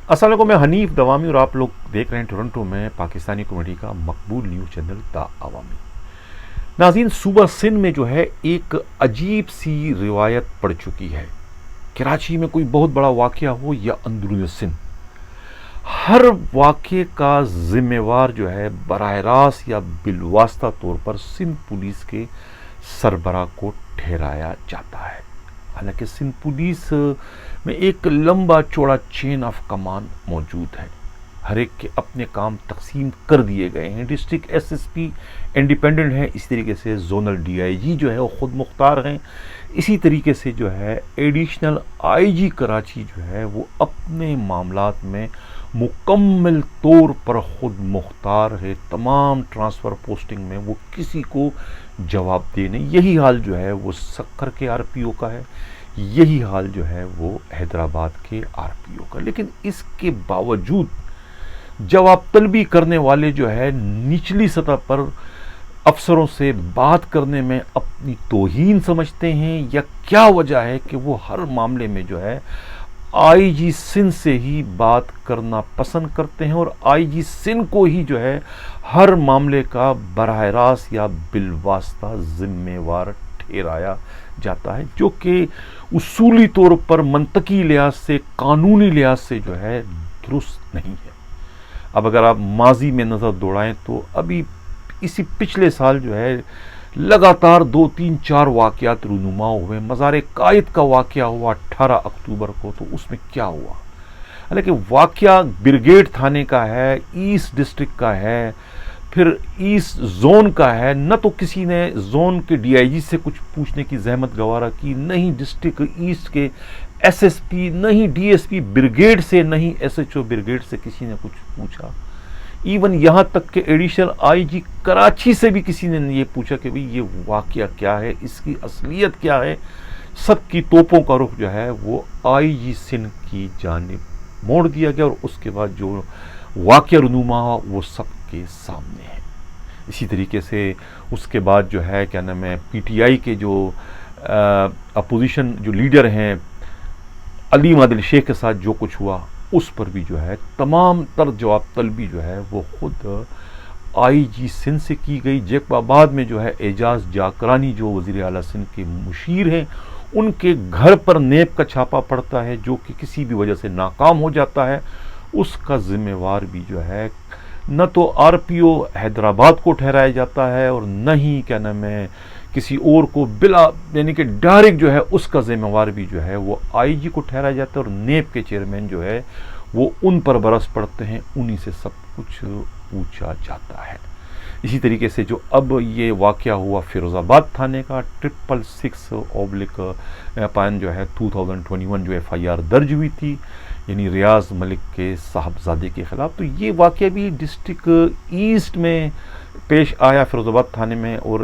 السلام علیکم، میں حنیف دوامی اور آپ لوگ دیکھ رہے ہیں ٹورنٹو میں پاکستانی کمیونٹی کا مقبول نیوز چینل دا عوامی۔ ناظرین، صوبہ سندھ میں جو ہے ایک عجیب سی روایت پڑ چکی ہے۔ کراچی میں کوئی بہت بڑا واقعہ ہو یا اندرون سندھ، ہر واقعے کا ذمہ وار جو ہے براہ راست یا بالواسطہ طور پر سندھ پولیس کے سربراہ کو ٹھہرایا جاتا ہے۔ حالانکہ سندھ پولیس میں ایک لمبا چوڑا چین آف کمان موجود ہے، ہر ایک کے اپنے کام تقسیم کر دیے گئے ہیں۔ District S S P independent ہے، اس طریقے سے زونل ڈی آئی جی جو ہے وہ خود مختار ہیں، اسی طریقے سے جو ہے ایڈیشنل آئی جی کراچی جو ہے وہ اپنے معاملات میں مکمل طور پر خود مختار ہے۔ تمام ٹرانسفر پوسٹنگ میں وہ کسی کو جواب دے نہیں۔ یہی حال جو ہے وہ سکھر کے آر پی او کا ہے، یہی حال جو ہے وہ حیدرآباد کے آر پی او کا۔ لیکن اس کے باوجود جواب طلبی کرنے والے جو ہے نچلی سطح پر افسروں سے بات کرنے میں اپنی توہین سمجھتے ہیں، یا کیا وجہ ہے کہ وہ ہر معاملے میں جو ہے آئی جی سندھ سے ہی بات کرنا پسند کرتے ہیں، اور آئی جی سندھ کو ہی جو ہے ہر معاملے کا براہ راست یا بالواسطہ ذمہ وار ٹھہرایا جاتا ہے، جو کہ اصولی طور پر منطقی لحاظ سے، قانونی لحاظ سے جو ہے درست نہیں ہے۔ اب اگر آپ ماضی میں نظر دوڑائیں تو ابھی اسی پچھلے سال جو ہے لگاتار 2-3-4 واقعات رونما ہوئے۔ مزار قائد کا واقعہ ہوا 18 اکتوبر کو، تو اس میں کیا ہوا؟ حالانکہ واقعہ برگیڈ تھانے کا ہے، ایسٹ ڈسٹرکٹ کا ہے، پھر ایسٹ زون کا ہے۔ نہ تو کسی نے زون کے ڈی آئی جی سے کچھ پوچھنے کی زحمت گوارا کی، نہ ہی ڈسٹرکٹ ایسٹ کے ایس ایس پی، نہ ہی ڈی ایس پی برگیڈ سے، نہ ہی ایس ایچ او برگیڈ سے کسی نے کچھ پوچھا۔ ایون یہاں تک کہ ایڈیشنل آئی جی کراچی سے بھی کسی نے یہ پوچھا کہ بھئی یہ واقعہ کیا ہے، اس کی اصلیت کیا ہے۔ سب کی توپوں کا رخ جو ہے وہ آئی جی سندھ کی جانب موڑ دیا گیا، اور اس کے بعد جو واقعہ رونما ہوا وہ سب کے سامنے ہے۔ اسی طریقے سے اس کے بعد جو ہے کیا نام ہے، پی ٹی آئی کے جو اپوزیشن جو لیڈر ہیں علیم عادل شیخ کے ساتھ جو کچھ ہوا، اس پر بھی جو ہے تمام تر جواب طلبی جو ہے وہ خود آئی جی سندھ سے کی گئی۔ جیکب آباد میں جو ہے اعجاز جاکرانی جو وزیر اعلیٰ سندھ کے مشیر ہیں، ان کے گھر پر نیب کا چھاپا پڑتا ہے، جو کہ کسی بھی وجہ سے ناکام ہو جاتا ہے۔ اس کا ذمہ وار بھی جو ہے نہ تو آر پی او حیدرآباد کو ٹھہرایا جاتا ہے، اور نہ ہی کیا نام ہے کسی اور کو بلا، یعنی کہ ڈائریکٹ جو ہے اس کا ذمہ وار بھی جو ہے وہ آئی جی کو ٹھہرایا جاتا ہے، اور نیب کے چیئرمین جو ہے وہ ان پر برس پڑتے ہیں، انہی سے سب کچھ پوچھا جاتا ہے۔ اسی طریقے سے جو اب یہ واقعہ ہوا فیروز آباد تھانے کا 666/پائن جو ہے 2021 جو ایف آئی آر درج ہوئی تھی، یعنی ریاض ملک کے صاحبزادے کے خلاف، تو یہ واقعہ بھی ڈسٹرکٹ ایسٹ میں پیش آیا، فیروز آباد تھانے میں، اور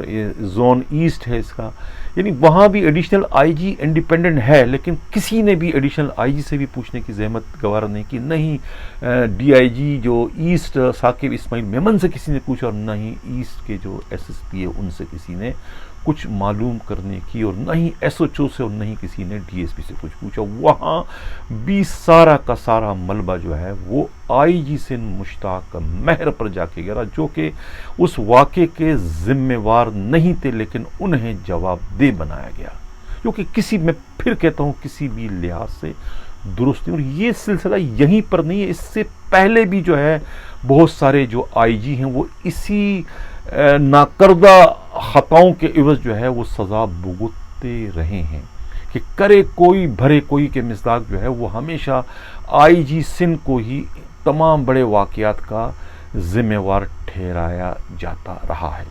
زون ایسٹ ہے اس کا۔ یعنی وہاں بھی ایڈیشنل آئی جی انڈیپینڈنٹ ہے، لیکن کسی نے بھی ایڈیشنل آئی جی سے بھی پوچھنے کی زحمت گوارا نہیں کی، نہ ہی ڈی آئی جی جو ایسٹ ثاقب اسماعیل میمن سے کسی نے پوچھا، اور نہ ہی ایسٹ کے جو ایس ایس پی ہے ان سے کسی نے کچھ معلوم کرنے کی، اور نہ ہی ایس ایچ او سے، اور نہ ہی کسی نے ڈی ایس پی سے کچھ پوچھا۔ وہاں بھی سارا کا سارا ملبہ جو ہے وہ آئی جی سندھ مشتاق مہر پر جا کے گرا، جو کہ اس واقعے کے ذمہ وار نہیں تھے، لیکن انہیں جواب دہ بنایا گیا، جو کہ کسی، میں پھر کہتا ہوں، کسی بھی لحاظ سے درست نہیں۔ اور یہ سلسلہ یہیں پر نہیں ہے، اس سے پہلے بھی جو ہے بہت سارے جو آئی جی ہیں وہ اسی ناکردہ خطاؤں کے عوض جو ہے وہ سزا بھگتتے رہے ہیں، کہ کرے کوئی بھرے کوئی کے مصداق جو ہے وہ ہمیشہ آئی جی سندھ کو ہی تمام بڑے واقعات کا ذمہ وار ٹھہرایا جاتا رہا ہے۔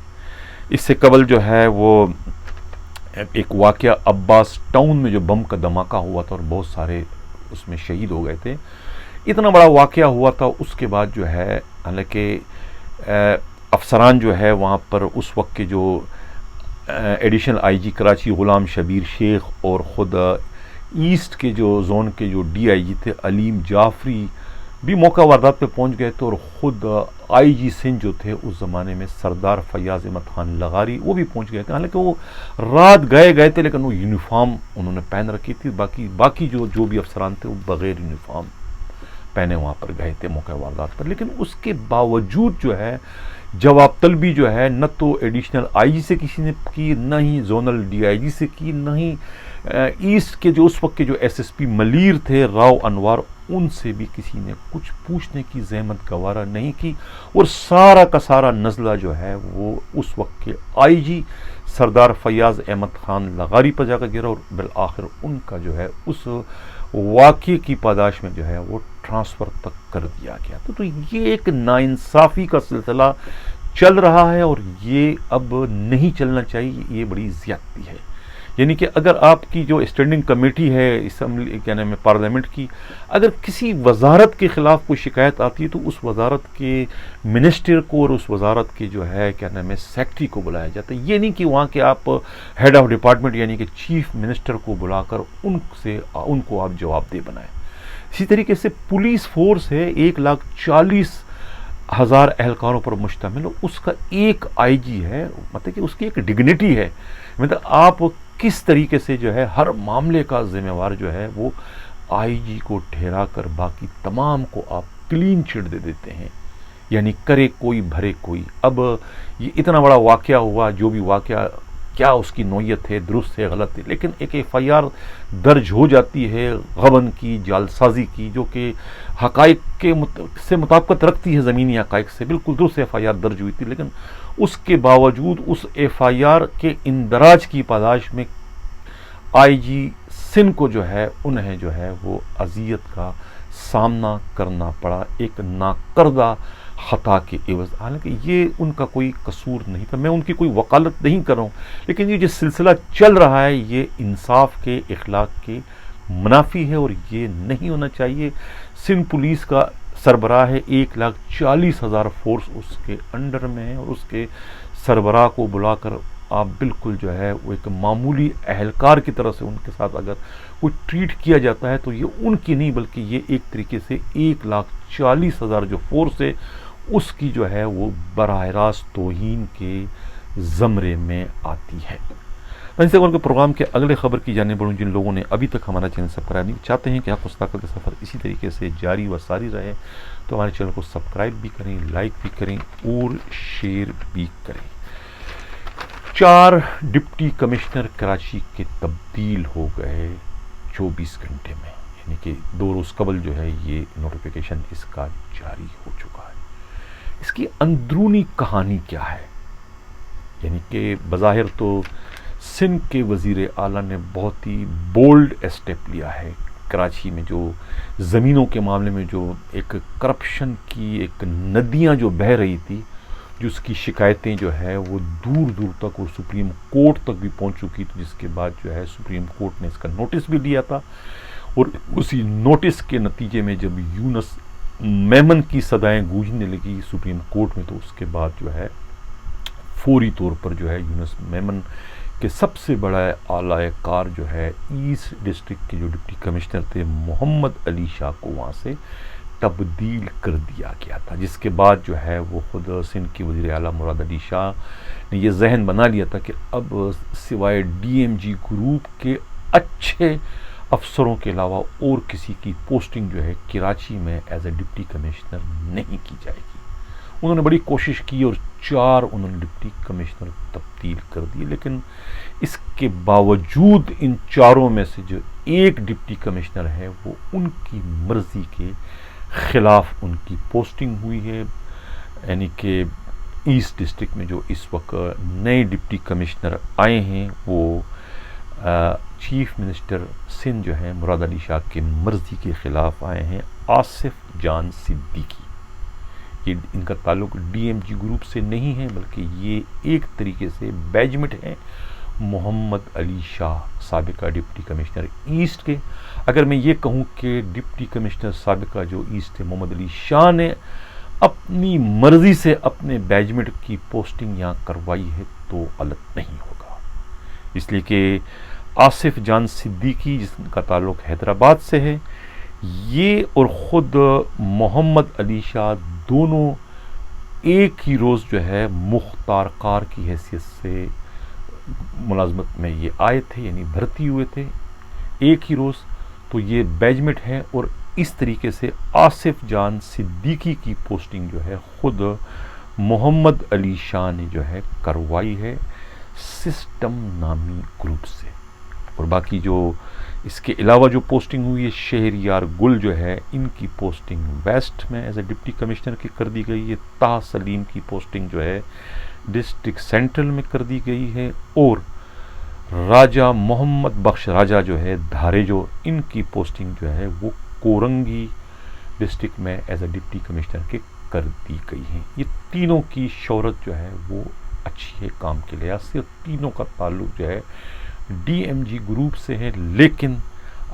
اس سے قبل جو ہے وہ ایک واقعہ عباس ٹاؤن میں جو بم کا دھماکہ ہوا تھا، اور بہت سارے اس میں شہید ہو گئے تھے، اتنا بڑا واقعہ ہوا تھا۔ اس کے بعد جو ہے حالانکہ افسران جو ہے وہاں پر اس وقت کے جو ایڈیشنل آئی جی کراچی غلام شبیر شیخ، اور خود ایسٹ کے جو زون کے جو ڈی آئی جی تھے علیم جعفری بھی موقع واردات پہ پہنچ گئے تھے، اور خود آئی جی سندھ جو تھے اس زمانے میں سردار فیاض احمد خان لغاری، وہ بھی پہنچ گئے تھے۔ حالانکہ وہ رات گئے تھے، لیکن وہ یونیفارم انہوں نے پہن رکھی تھی، باقی جو بھی افسران تھے وہ بغیر یونیفارم پہنے وہاں پر گئے تھے موقع واردات پر، لیکن اس کے باوجود جو ہے جواب طلبی جو ہے نہ تو ایڈیشنل آئی جی سے کسی نے کی، نہ ہی زونل ڈی آئی جی سے کی، نہ ہی ایسٹ کے جو اس وقت کے جو ایس ایس پی ملیر تھے راؤ انوار، ان سے بھی کسی نے کچھ پوچھنے کی زحمت گوارا نہیں کی، اور سارا کا سارا نزلہ جو ہے وہ اس وقت کے آئی جی سردار فیاض احمد خان لغاری پر جا کر گرا، اور بالآخر ان کا جو ہے اس واقعے کی پاداش میں جو ہے وہ ٹرانسفر تک کر دیا گیا. تو یہ ایک ناانصافی کا سلسلہ چل رہا ہے، اور یہ اب نہیں چلنا چاہیے، یہ بڑی زیادتی ہے. یعنی کہ اگر آپ کی جو اسٹینڈنگ کمیٹی ہے اسمبلی کیا نام ہے پارلیمنٹ کی، اگر کسی وزارت کے خلاف کوئی شکایت آتی ہے تو اس وزارت کے منسٹر کو اور اس وزارت کے جو ہے کیا نام ہے سیکٹری کو بلایا جاتا ہے. یہ نہیں کہ وہاں کے آپ ہیڈ آف ڈپارٹمنٹ یعنی کہ چیف منسٹر کو بلا کر ان کو آپ جواب دہ بنائیں. اسی طریقے سے پولیس فورس ہے 1,40,000 اہلکاروں پر مشتمل، اس کا ایک آئی جی ہے، مطلب کہ اس کی ایک ڈگنیٹی ہے. مطلب آپ کس طریقے سے جو ہے ہر معاملے کا ذمہ وار جو ہے وہ آئی جی کو ٹھہرا کر باقی تمام کو آپ کلین چٹ دے دیتے ہیں، یعنی کرے کوئی بھرے کوئی. اب یہ اتنا بڑا واقعہ ہوا، جو بھی واقعہ کیا اس کی نوعیت ہے، درست ہے غلط ہے، لیکن ایک ایف آئی آر درج ہو جاتی ہے غبن کی، جعلسازی کی، جو کہ حقائق سے مطابقت رکھتی ہے، زمینی حقائق سے بالکل درست ایف آئی آر درج ہوئی تھی، لیکن اس کے باوجود اس ایف آئی آر کے اندراج کی پاداش میں آئی جی سندھ کو جو ہے انہیں جو ہے وہ اذیت کا سامنا کرنا پڑا ایک ناکردہ خطا کے عوض. حالانکہ یہ ان کا کوئی قصور نہیں تھا، میں ان کی کوئی وکالت نہیں کر رہا ہوں، لیکن یہ جو سلسلہ چل رہا ہے یہ انصاف کے، اخلاق کے منافی ہے، اور یہ نہیں ہونا چاہیے. سندھ پولیس کا سربراہ ہے 1,40,000 فورس اس کے انڈر میں ہے، اور اس کے سربراہ کو بلا کر آپ بالکل جو ہے وہ ایک معمولی اہلکار کی طرح سے ان کے ساتھ اگر کوئی ٹریٹ کیا جاتا ہے تو یہ ان کی نہیں بلکہ یہ ایک طریقے سے 1,40,000 جو فورس ہے اس کی جو ہے وہ براہ راست توہین کے زمرے میں آتی ہے. کے پروگرام کے اگلے خبر کی جانب بڑھوں. جن لوگوں نے ابھی تک ہمارا چینل سبسکرائب نہیں چاہتے ہیں کہ حق و صداقت کا سفر اسی طریقے سے جاری و ساری رہے تو ہمارے چینل کو سبسکرائب بھی کریں، لائک بھی کریں اور شیئر بھی کریں. 4 ڈپٹی کمشنر کراچی کے تبدیل ہو گئے 24 گھنٹے میں، یعنی کہ 2 روز قبل جو ہے یہ نوٹیفیکیشن اس کا جاری ہو چکا ہے. اس کی اندرونی کہانی کیا ہے؟ یعنی کہ بظاہر تو سندھ کے وزیر اعلیٰ نے بہت ہی بولڈ اسٹیپ لیا ہے. کراچی میں جو زمینوں کے معاملے میں جو ایک کرپشن کی ایک ندیاں جو بہہ رہی تھی، جو اس کی شکایتیں جو ہے وہ دور دور تک اور سپریم کورٹ تک بھی پہنچ چکی تھی، جس کے بعد جو ہے سپریم کورٹ نے اس کا نوٹس بھی دیا تھا. اور اسی نوٹس کے نتیجے میں جب یونس میمن کی صدائیں گونجنے لگی سپریم کورٹ میں، تو اس کے بعد جو ہے فوری طور پر جو ہے یونس میمن کے سب سے بڑا اعلیٰ کار جو ہے ایسٹ ڈسٹرکٹ کے جو ڈپٹی کمشنر تھے محمد علی شاہ کو وہاں سے تبدیل کر دیا گیا تھا. جس کے بعد جو ہے وہ خود سندھ کے وزیر اعلیٰ مراد علی شاہ نے یہ ذہن بنا لیا تھا کہ اب سوائے ڈی ایم جی گروپ کے اچھے افسروں کے علاوہ اور کسی کی پوسٹنگ جو ہے کراچی میں ایز اے ڈپٹی کمشنر نہیں کی جائے گی. انہوں نے بڑی کوشش کی اور 4 انہوں نے ڈپٹی کمشنر تبدیل کر دیے، لیکن اس کے باوجود ان 4 میں سے جو ایک ڈپٹی کمشنر ہے وہ ان کی مرضی کے خلاف ان کی پوسٹنگ ہوئی ہے. یعنی کہ ایسٹ ڈسٹرکٹ میں جو اس وقت نئے ڈپٹی کمشنر آئے ہیں وہ چیف منسٹر سندھ جو ہیں مراد علی شاہ کے مرضی کے خلاف آئے ہیں. آصف جان صدیقی، یہ ان کا تعلق ڈی ایم جی گروپ سے نہیں ہے بلکہ یہ ایک طریقے سے بیجمنٹ ہیں محمد علی شاہ سابقہ ڈپٹی کمشنر ایسٹ کے. اگر میں یہ کہوں کہ ڈپٹی کمشنر سابقہ جو ایسٹ تھے محمد علی شاہ نے اپنی مرضی سے اپنے بیجمنٹ کی پوسٹنگ یہاں کروائی ہے تو غلط نہیں ہوگا، اس لیے کہ آصف جان صدیقی جس کا تعلق حیدرآباد سے ہے، یہ اور خود محمد علی شاہ دونوں ایک ہی روز جو ہے مختار کار کی حیثیت سے ملازمت میں یہ آئے تھے، یعنی بھرتی ہوئے تھے ایک ہی روز. تو یہ بیجمنٹ ہے اور اس طریقے سے آصف جان صدیقی کی پوسٹنگ جو ہے خود محمد علی شاہ نے جو ہے کروائی ہے سسٹم نامی گروپ سے. اور باقی جو اس کے علاوہ جو پوسٹنگ ہوئی ہے شہریار گل جو ہے ان کی پوسٹنگ ویسٹ میں ایز اے ڈپٹی کمشنر کی کر دی گئی ہے. طاہ سلیم کی پوسٹنگ جو ہے ڈسٹرکٹ سینٹرل میں کر دی گئی ہے. اور راجہ محمد بخش راجہ جو ہے دھاریجو ان کی پوسٹنگ جو ہے وہ کورنگی ڈسٹرکٹ میں ایز اے ڈپٹی کمشنر کے کر دی گئی ہیں. یہ تینوں کی شہرت جو ہے وہ اچھی ہے کام کے لحاظ سے. تینوں کا تعلق جو ہے ڈی ایم جی گروپ سے ہے, لیکن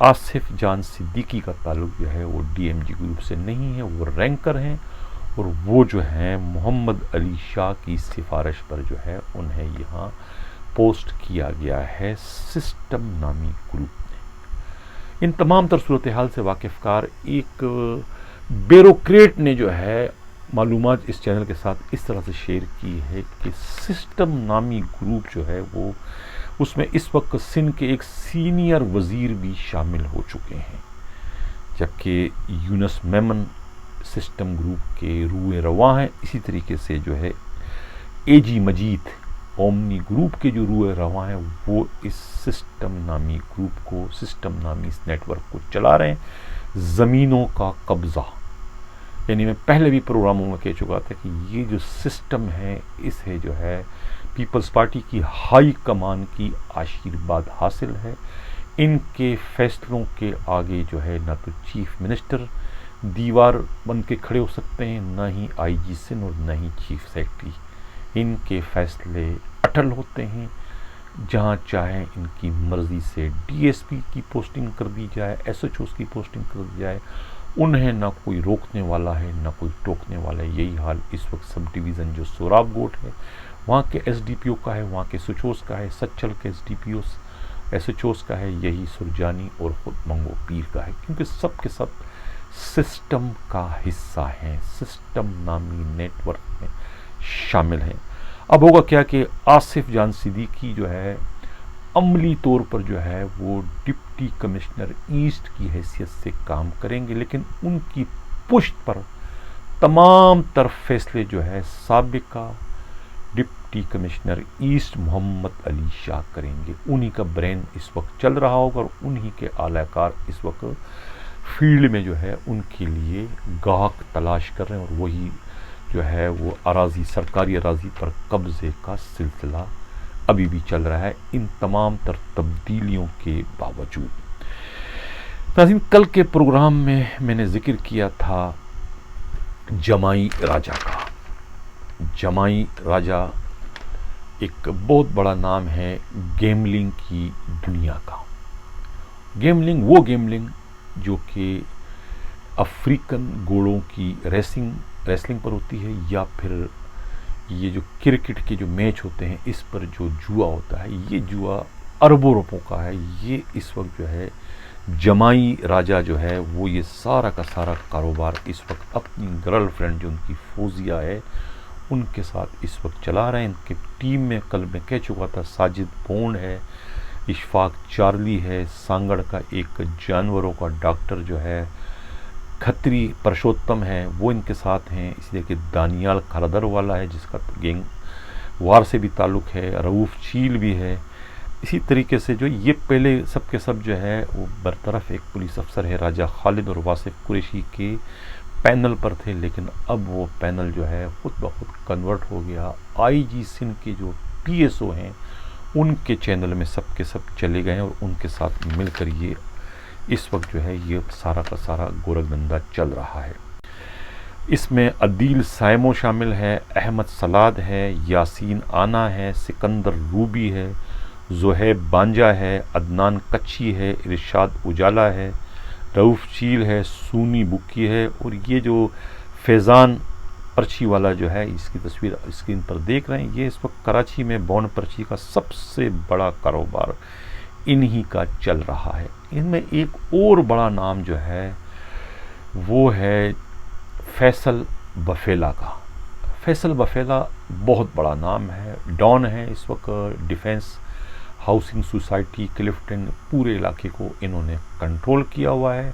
آصف جان صدیقی کا تعلق جو ہے وہ ڈی ایم جی گروپ سے نہیں ہے. وہ رینکر ہیں اور وہ جو ہیں محمد علی شاہ کی سفارش پر جو ہے انہیں یہاں پوسٹ کیا گیا ہے سسٹم نامی گروپ نے. ان تمام تر صورتحال سے واقف کار ایک بیوروکریٹ نے جو ہے معلومات اس چینل کے ساتھ اس طرح سے شیئر کی ہے کہ سسٹم نامی گروپ جو ہے وہ اس میں اس وقت سندھ کے ایک سینئر وزیر بھی شامل ہو چکے ہیں, جبکہ یونس میمن سسٹم گروپ کے روئے رواں ہیں. اسی طریقے سے جو ہے اے جی مجید اومنی گروپ کے جو روئے رواں ہیں وہ اس سسٹم نامی گروپ کو, سسٹم نامی اس نیٹ ورک کو چلا رہے ہیں. زمینوں کا قبضہ, یعنی میں پہلے بھی پروگراموں میں کہہ چکا تھا کہ یہ جو سسٹم ہے اسے جو ہے پیپلز پارٹی کی ہائی کمان کی آشیرواد حاصل ہے. ان کے فیصلوں کے آگے جو ہے نہ تو چیف منسٹر دیوار بن کے کھڑے ہو سکتے ہیں, نہ ہی آئی جی سندھ اور نہ ہی چیف سیکرٹری. ان کے فیصلے اٹل ہوتے ہیں. جہاں چاہیں ان کی مرضی سے ڈی ایس پی کی پوسٹنگ کر دی جائے, ایس ایچ اوز کی پوسٹنگ کر دی جائے, انہیں نہ کوئی روکنے والا ہے نہ کوئی ٹوکنے والا ہے. یہی حال اس وقت سب ڈویژن جو سوراب گوٹ ہے وہاں کے ایس ڈی پی او کا ہے, وہاں کے سچوز کا ہے, سچل کے S D P O S H Os کا ہے, یہی سرجانی اور خود منگو پیر کا ہے, کیونکہ سب کے سب سسٹم کا حصہ ہیں, سسٹم نامی نیٹ ورک میں شامل ہیں. اب ہوگا کیا کہ آصف جان صدیقی جو ہے عملی طور پر جو ہے وہ ڈپٹی کمشنر ایسٹ کی حیثیت سے کام کریں گے, لیکن ان کی پشت پر تمام تر فیصلے جو ہے سابقہ ڈپٹی کمشنر ایسٹ محمد علی شاہ کریں گے. انہی کا برین اس وقت چل رہا ہوگا اور انہی کے اعلی کار اس وقت فیلڈ میں جو ہے ان کے لیے گاہک تلاش کر رہے ہیں, اور وہی جو ہے وہ اراضی, سرکاری اراضی پر قبضے کا سلسلہ ابھی بھی چل رہا ہے ان تمام تر تبدیلیوں کے باوجود. ناظرین, کل کے پروگرام میں میں نے ذکر کیا تھا جمائی راجہ کا. جمائی راجہ ایک بہت بڑا نام ہے گیملنگ کی دنیا کا. گیملنگ وہ گیملنگ جو کہ افریقن گھوڑوں کی ریسلنگ پر ہوتی ہے, یا پھر یہ جو کرکٹ کے جو میچ ہوتے ہیں اس پر جو جوا ہوتا ہے, یہ جوا اربوں روپوں کا ہے. یہ اس وقت جو ہے جمائی راجہ جو ہے وہ یہ سارا کا سارا کاروبار اس وقت اپنی گرل فرینڈ جو ان کی فوزیہ ہے ان کے ساتھ اس وقت چلا رہے ہیں. ان کے ٹیم میں کل میں کہہ چکا تھا ساجد بونڈ ہے, اشفاق چارلی ہے, سانگڑ کا ایک جانوروں کا ڈاکٹر جو ہے کھتری پرشوتم ہے وہ ان کے ساتھ ہیں. اسی طرح کہ دانیال کھردر والا ہے جس کا گینگ وار سے بھی تعلق ہے, رعوف چیل بھی ہے. اسی طریقے سے جو یہ پہلے سب کے سب جو ہے وہ برطرف ایک پولیس افسر ہے راجہ خالد اور واصف قریشی کے پینل پر تھے, لیکن اب وہ پینل جو ہے خود بخود کنورٹ ہو گیا. آئی جی سندھ کے جو پی ایس او ہیں ان کے چینل میں سب کے سب چلے گئے ہیں, اور ان کے ساتھ مل کر یہ اس وقت جو ہے یہ سارا کا سارا گورکھ دھندا چل رہا ہے. اس میں عدیل سائمو شامل ہے, احمد سلاد ہے, یاسین آنا ہے, سکندر روبی ہے, زہیب بانجا ہے, عدنان کچھی ہے, ارشاد اجالا ہے, رعوف چیل ہے, سونی بکی ہے, اور یہ جو فیضان پرچی والا جو ہے اس کی تصویر اسکرین پر دیکھ رہے ہیں یہ اس وقت کراچی میں بونڈ پرچی کا سب سے بڑا کاروبار انہی کا چل رہا ہے. ان میں ایک اور بڑا نام جو ہے وہ ہے فیصل بفیلا کا. فیصل بفیلا بہت بڑا نام ہے, ڈان ہے اس وقت ڈیفنس ہاؤسنگ سوسائٹی کلفٹن پورے علاقے کو انہوں نے کنٹرول کیا ہوا ہے.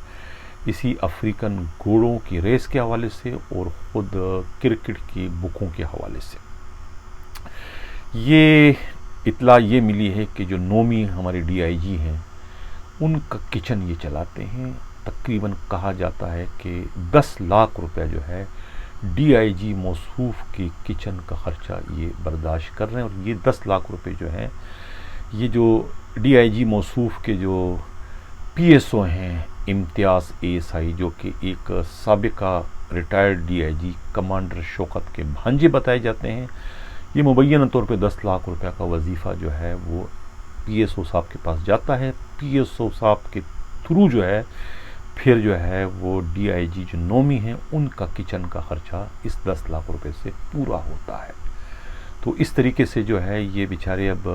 اسی افریقن گھوڑوں کی ریس کے حوالے سے اور خود کرکٹ کی بکوں کے حوالے سے. یہ اطلاع یہ ملی ہے کہ جو نومی ہمارے ڈی آئی جی ہیں ان کا کچن یہ چلاتے ہیں. تقریباً کہا جاتا ہے کہ 10 لاکھ روپے جو ہے ڈی آئی جی موصوف کے کچن کا خرچہ یہ برداشت کر رہے ہیں. اور یہ 10 لاکھ روپے جو ہیں یہ جو ڈی آئی جی موصوف کے جو پی ایس او ہیں امتیاز اے ایس آئی، جو کہ ایک سابقہ retired D I G commander Shaukat کے بھانجے بتائے جاتے ہیں، یہ مبینہ طور پہ 10 لاکھ روپے کا وظیفہ جو ہے وہ پی ایس او صاحب کے پاس جاتا ہے. پی ایس او صاحب کے تھرو جو ہے پھر جو ہے وہ ڈی آئی جی جو نومی ہیں ان کا کچن کا خرچہ اس 10 لاکھ روپے سے پورا ہوتا ہے. تو اس طریقے سے جو ہے یہ بیچارے اب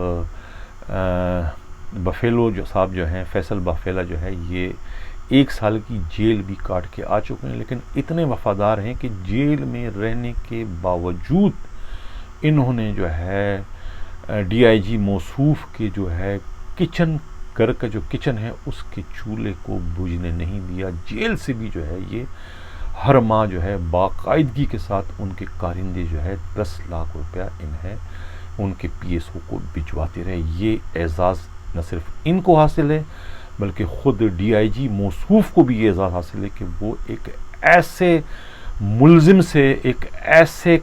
بفیلو جو صاحب جو ہیں، فیصل بافیلا جو ہے، یہ 1 سال کی جیل بھی کاٹ کے آ چکے ہیں، لیکن اتنے وفادار ہیں کہ جیل میں رہنے کے باوجود انہوں نے جو ہے ڈی آئی جی موصوف کے جو ہے کچن، گھر کا جو کچن ہے اس کے چولہے کو بجھنے نہیں دیا. جیل سے بھی جو ہے یہ ہر ماہ جو ہے باقاعدگی کے ساتھ ان کے کارندے جو ہے 10 لاکھ روپیہ انہیں ان کے پی ایس او کو بھجواتے رہے. یہ اعزاز نہ صرف ان کو حاصل ہے بلکہ خود ڈی آئی جی موصوف کو بھی یہ اعزاز حاصل ہے کہ وہ ایک ایسے ملزم سے، ایک ایسے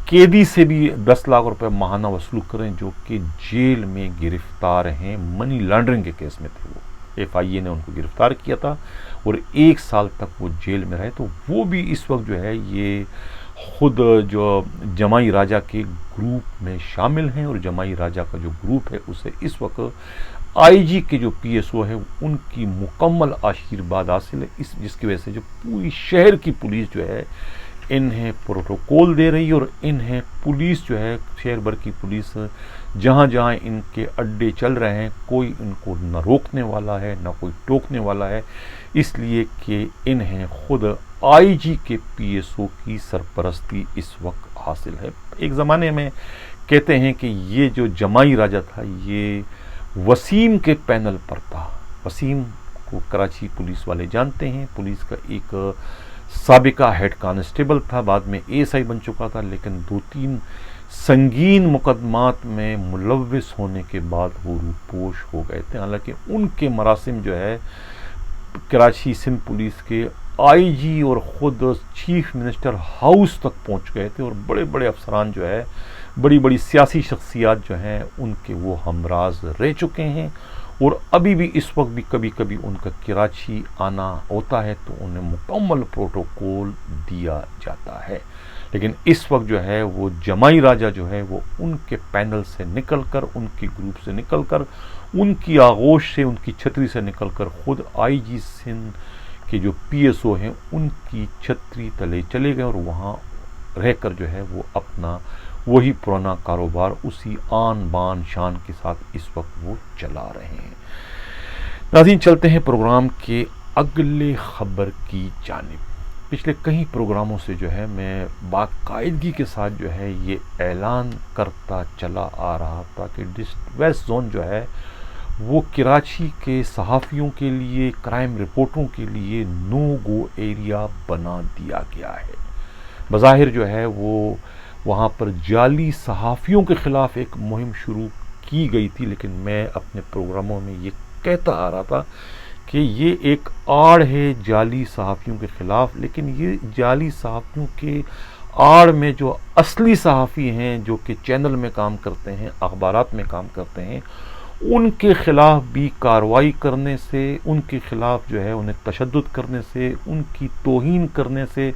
قیدی سے بھی 10 لاکھ روپے ماہانہ وصول کریں جو کہ جیل میں گرفتار ہیں. منی لانڈرنگ کے کیس میں تھے، وہ ایف آئی اے نے ان کو گرفتار کیا تھا اور 1 سال تک وہ جیل میں رہے. تو وہ بھی اس وقت جو ہے یہ خود جو جمائی راجہ کے گروپ میں شامل ہیں، اور جمائی راجہ کا جو گروپ ہے اسے اس وقت آئی جی کے جو پی ایس او ہے ان کی مکمل آشیرواد حاصل ہے، جس کی وجہ سے جو پوری شہر کی پولیس جو ہے انہیں پروٹوکول دے رہی ہے. اور انہیں پولیس جو ہے، شہر بھر کی پولیس جہاں جہاں ان کے اڈے چل رہے ہیں، کوئی ان کو نہ روکنے والا ہے نہ کوئی ٹوکنے والا ہے، اس لیے کہ انہیں خود آئی جی کے پی ایس او کی سرپرستی اس وقت حاصل ہے. ایک زمانے میں کہتے ہیں کہ یہ جو جمائی راجہ تھا یہ وسیم کے پینل پر تھا. وسیم کو کراچی پولیس والے جانتے ہیں، پولیس کا ایک سابقہ ہیڈ کانسٹیبل تھا، بعد میں اے ایس آئی بن چکا تھا، لیکن 2-3 سنگین مقدمات میں ملوث ہونے کے بعد وہ روپوش ہو گئے تھے. حالانکہ ان کے مراسم جو ہے کراچی سندھ پولیس کے آئی جی اور خود چیف منسٹر ہاؤس تک پہنچ گئے تھے، اور بڑے بڑے افسران جو ہے، بڑی بڑی سیاسی شخصیات جو ہیں ان کے وہ ہمراز رہ چکے ہیں. اور ابھی بھی اس وقت بھی کبھی کبھی ان کا کراچی آنا ہوتا ہے تو انہیں مکمل پروٹوکول دیا جاتا ہے. لیکن اس وقت جو ہے وہ جمائی راجہ جو ہے وہ ان کے پینل سے نکل کر، ان کے گروپ سے نکل کر، ان کی آغوش سے، ان کی چھتری سے نکل کر خود آئی جی سندھ کے جو پی ایس او ہیں ان کی چھتری تلے چلے گئے، اور وہاں رہ کر جو ہے وہ اپنا وہی پرانا کاروبار اسی آن بان شان کے ساتھ اس وقت وہ چلا رہے ہیں. ناظرین، چلتے ہیں پروگرام کے اگلے خبر کی جانب. پچھلے کئی پروگراموں سے جو ہے میں باقاعدگی کے ساتھ جو ہے یہ اعلان کرتا چلا آ رہا تھا کہ ویسٹ زون جو ہے وہ کراچی کے صحافیوں کے لیے، کرائم رپورٹوں کے لیے نو گو ایریا بنا دیا گیا ہے. بظاہر جو ہے وہ وہاں پر جعلی صحافیوں کے خلاف ایک مہم شروع کی گئی تھی، لیکن میں اپنے پروگراموں میں یہ کہتا آ رہا تھا کہ یہ ایک آڑ ہے جعلی صحافیوں کے خلاف. لیکن یہ جعلی صحافیوں کے آڑ میں جو اصلی صحافی ہیں، جو کہ چینل میں کام کرتے ہیں، اخبارات میں کام کرتے ہیں، ان کے خلاف بھی کارروائی کرنے سے، ان کے خلاف جو ہے انہیں تشدد کرنے سے، ان کی توہین کرنے سے،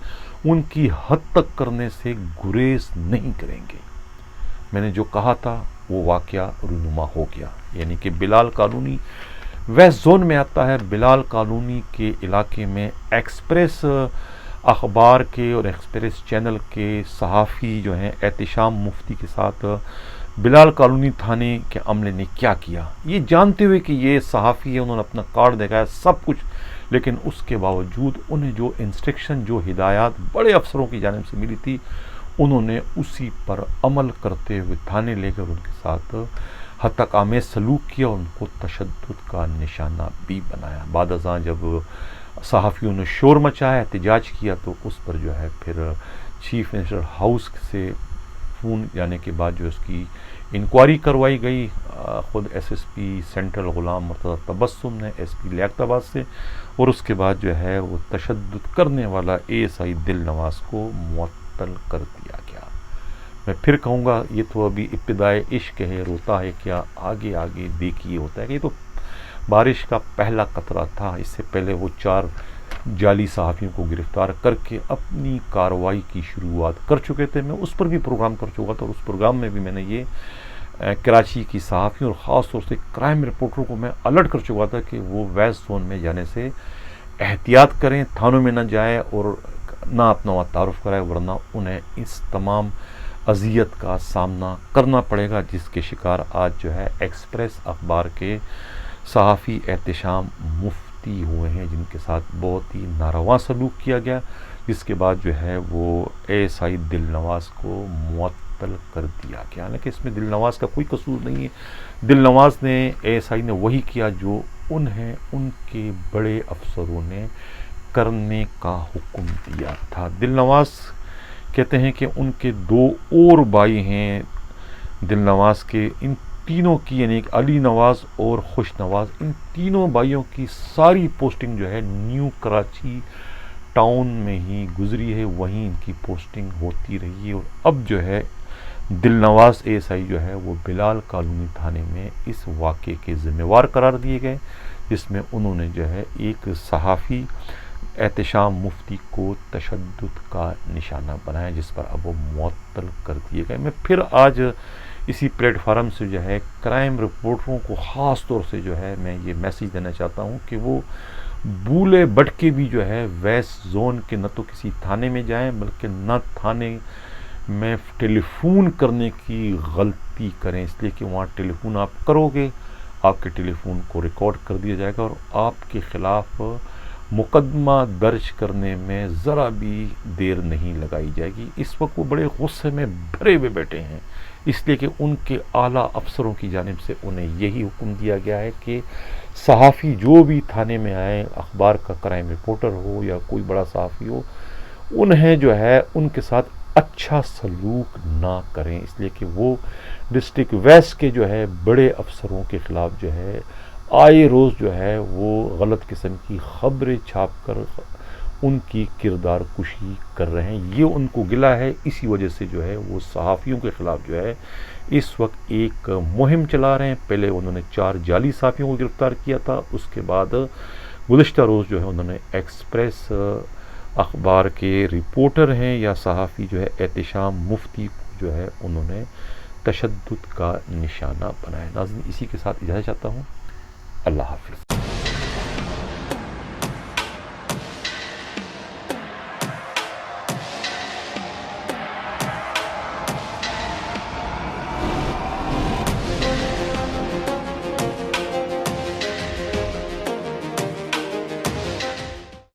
ان کی حد تک کرنے سے گریز نہیں کریں گے. میں نے جو کہا تھا وہ واقعہ رونما ہو گیا. یعنی کہ بلال کالونی ویسٹ زون میں آتا ہے. بلال کالونی کے علاقے میں ایکسپریس اخبار کے اور ایکسپریس چینل کے صحافی جو ہیں احتشام مفتی کے ساتھ بلال کالونی تھانے کے عملے نے کیا کیا، یہ جانتے ہوئے کہ یہ صحافی ہے، انہوں نے اپنا کارڈ دکھایا سب کچھ، لیکن اس کے باوجود انہیں جو انسٹرکشن، جو ہدایات بڑے افسروں کی جانب سے ملی تھی، انہوں نے اسی پر عمل کرتے ہوئے تھانے لے کر ان کے ساتھ حتک آمیز سلوک کیا اور ان کو تشدد کا نشانہ بھی بنایا. بعد ازاں جب صحافیوں نے شور مچایا، احتجاج کیا، تو اس پر جو ہے پھر چیف منسٹر ہاؤس سے فون جانے کے بعد جو اس کی انکوائری کروائی گئی خود S S P central Ghulam Murtaza تبسم نے ایس پی لیاقت آباد سے، اور اس کے بعد جو ہے وہ تشدد کرنے والا اے ایس آئی دل نواز کو معطل کر دیا گیا۔ میں پھر کہوں گا یہ تو ابھی ابتدائے عشق ہے، روتا ہے کیا آگے آگے دیکھیے ہوتا ہے کہ یہ تو بارش کا پہلا قطرہ تھا۔ اس سے پہلے وہ 4 جعلی صحافیوں کو گرفتار کر کے اپنی کارروائی کی شروعات کر چکے تھے۔ میں اس پر بھی پروگرام کر چکا تھا، اور اس پروگرام میں بھی میں نے یہ کراچی کی صحافیوں اور خاص طور سے کرائم رپورٹروں کو میں الرٹ کر چکا تھا کہ وہ ویسٹ زون میں جانے سے احتیاط کریں، تھانوں میں نہ جائیں اور نہ اپنا وہاں تعارف کرائے، ورنہ انہیں اس تمام اذیت کا سامنا کرنا پڑے گا جس کے شکار آج جو ہے ایکسپریس اخبار کے صحافی احتشام مفتی ہوئے ہیں، جن کے ساتھ بہت ہی ناروا سلوک کیا گیا، جس کے بعد جو ہے وہ اے ایس آئی دل نواز کو معطل کر دیا گیا۔ حالانکہ اس میں دل نواز کا کوئی قصور نہیں ہے، دل نواز نے اے ایس آئی نے وہی کیا جو انہیں ان کے بڑے افسروں نے کرنے کا حکم دیا تھا۔ دل نواز کہتے ہیں کہ ان کے 2 اور بھائی ہیں دل نواز کے، ان تینوں کی یعنی علی نواز اور خوش نواز، ان تینوں بھائیوں کی ساری پوسٹنگ جو ہے نیو کراچی ٹاؤن میں ہی گزری ہے، وہیں ان کی پوسٹنگ ہوتی رہی ہے، اور اب جو ہے دل نواز اے ایس آئی جو ہے وہ بلال کالونی تھانے میں اس واقعے کے ذمہ وار قرار دیے گئے، جس میں انہوں نے جو ہے ایک صحافی احتشام مفتی کو تشدد کا نشانہ بنایا، جس پر اب وہ معطل کر دیے گئے۔ میں پھر آج اسی پلیٹ فارم سے جو ہے کرائم رپورٹروں کو خاص طور سے جو ہے میں یہ میسیج دینا چاہتا ہوں کہ وہ بھولے بھٹکے بھی جو ہے ویسٹ زون کے نہ تو کسی تھانے میں جائیں، بلکہ نہ تھانے میں ٹیلی فون کرنے کی غلطی کریں، اس لیے کہ وہاں ٹیلی فون آپ کرو گے، آپ کے ٹیلی فون کو ریکارڈ کر دیا جائے گا اور آپ کے خلاف مقدمہ درج کرنے میں ذرا بھی دیر نہیں لگائی جائے گی۔ اس وقت وہ بڑے غصے میں بھرے ہوئے بیٹھے ہیں، اس لیے کہ ان کے اعلیٰ افسروں کی جانب سے انہیں یہی حکم دیا گیا ہے کہ صحافی جو بھی تھانے میں آئے، اخبار کا کرائم رپورٹر ہو یا کوئی بڑا صحافی ہو، انہیں جو ہے ان کے ساتھ اچھا سلوک نہ کریں، اس لیے کہ وہ ڈسٹرکٹ ویسٹ کے جو ہے بڑے افسروں کے خلاف جو ہے آئے روز جو ہے وہ غلط قسم کی خبریں چھاپ کر ان کی کردار کشی کر رہے ہیں۔ یہ ان کو گلہ ہے، اسی وجہ سے جو ہے وہ صحافیوں کے خلاف جو ہے اس وقت ایک مہم چلا رہے ہیں۔ پہلے انہوں نے 4 جعلی صحافیوں کو گرفتار کیا تھا، اس کے بعد گزشتہ روز جو ہے انہوں نے ایکسپریس اخبار کے رپورٹر ہیں یا صحافی جو ہے احتشام مفتی کو جو ہے انہوں نے تشدد کا نشانہ بنایا۔ ناظرین، اسی کے ساتھ اجازت چاہتا ہوں، اللہ حافظ۔